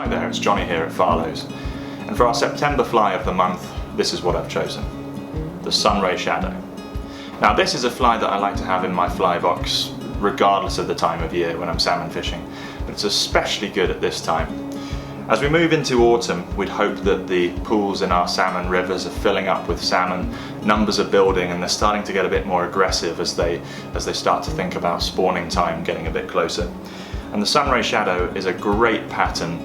Hi there, it's Jonny here at Farlows, and for our September fly of the month, this is what I've chosen, the Sunray Shadow. Now this is a fly that I like to have in my fly box regardless of the time of year when I'm salmon fishing, but it's especially good at this time. As we move into autumn, we'd hope that the pools in our salmon rivers are filling up with salmon, numbers are building, and they're starting to get a bit more aggressive as they start to think about spawning time getting a bit closer. And the Sunray Shadow is a great pattern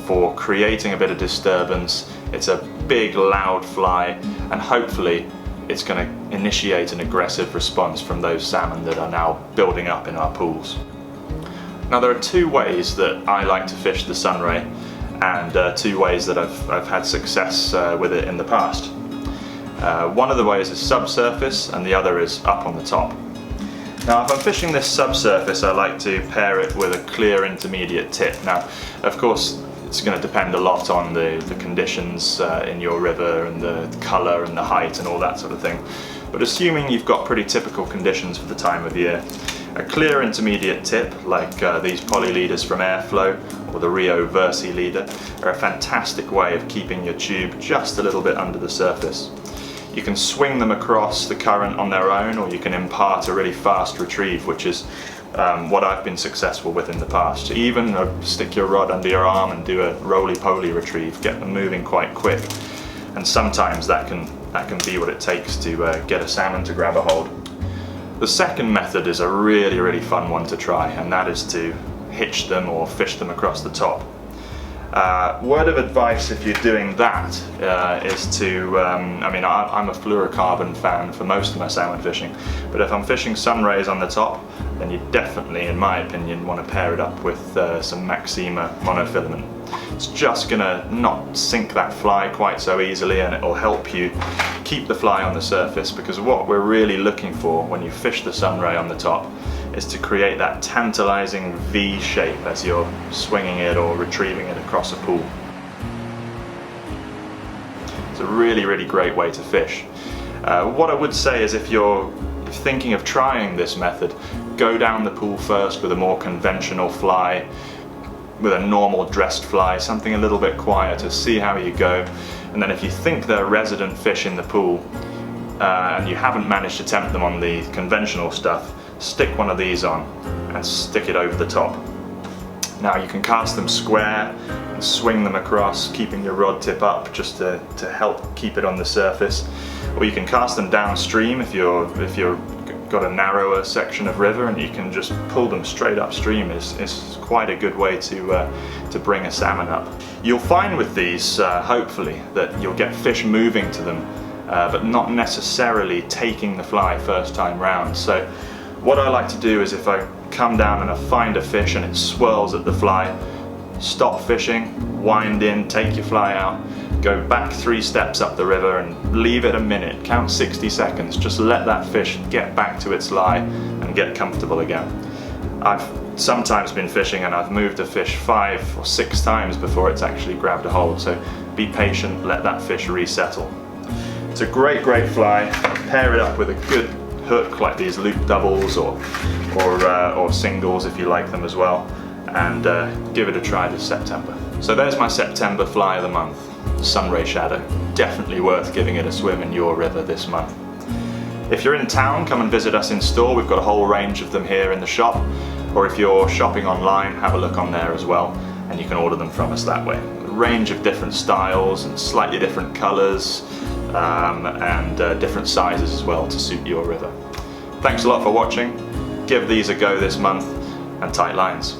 for creating a bit of disturbance. It's a big, loud fly, and hopefully it's going to initiate an aggressive response from those salmon that are now building up in our pools. Now there are two ways that I like to fish the Sunray, and two ways that I've had success with it in the past. One of the ways is subsurface and the other is up on the top. Now if I'm fishing this subsurface, I like to pair it with a clear intermediate tip. Now of course it's going to depend a lot on the conditions in your river and the colour and the height and all that sort of thing, but assuming you've got pretty typical conditions for the time of year, a clear intermediate tip like these poly leaders from Airflow or the Rio Versi leader are a fantastic way of keeping your tube just a little bit under the surface. You can swing them across the current on their own, or you can impart a really fast retrieve, which is what I've been successful with in the past. Even stick your rod under your arm and do a roly-poly retrieve, get them moving quite quick, and sometimes that can be what it takes to get a salmon to grab a hold. The second method is a really fun one to try, and that is to hitch them or fish them across the top. Word of advice if you're doing that is to, I'm a fluorocarbon fan for most of my salmon fishing, but if I'm fishing sunrays on the top, then you definitely, in my opinion, want to pair it up with some Maxima monofilament. It's just going to not sink that fly quite so easily, and it will help you keep the fly on the surface, because what we're really looking for when you fish the sunray on the top is to create that tantalizing V shape as you're swinging it or retrieving it across a pool. It's a really great way to fish. What I would say is if you're thinking of trying this method, go down the pool first with a more conventional fly, with a normal dressed fly, something a little bit quieter, see how you go, and then if you think they're resident fish in the pool and you haven't managed to tempt them on the conventional stuff, stick one of these on and stick it over the top. Now you can cast them square and swing them across, keeping your rod tip up just to help keep it on the surface, or you can cast them downstream if you're got a narrower section of river, and you can just pull them straight upstream. Is quite a good way to bring a salmon up. You'll find with these, hopefully, that you'll get fish moving to them, but not necessarily taking the fly first time round. So what I like to do is if I come down and I find a fish and it swirls at the fly, stop fishing, wind in, take your fly out, go back 3 steps up the river and leave it a minute, count 60 seconds, just let that fish get back to its lie and get comfortable again. I've sometimes been fishing and I've moved a fish 5 or 6 times before it's actually grabbed a hold, so be patient, let that fish resettle. It's a great fly. Pair it up with a good hook like these loop doubles or singles if you like them as well, and give it a try this September. So there's my September fly of the month, Sunray Shadow. Definitely worth giving it a swim in your river this month. If you're in town, come and visit us in store. We've got a whole range of them here in the shop, or if you're shopping online, have a look on there as well, and you can order them from us that way. A range of different styles and slightly different colours, and different sizes as well to suit your river. Thanks a lot for watching. Give these a go this month, and tight lines.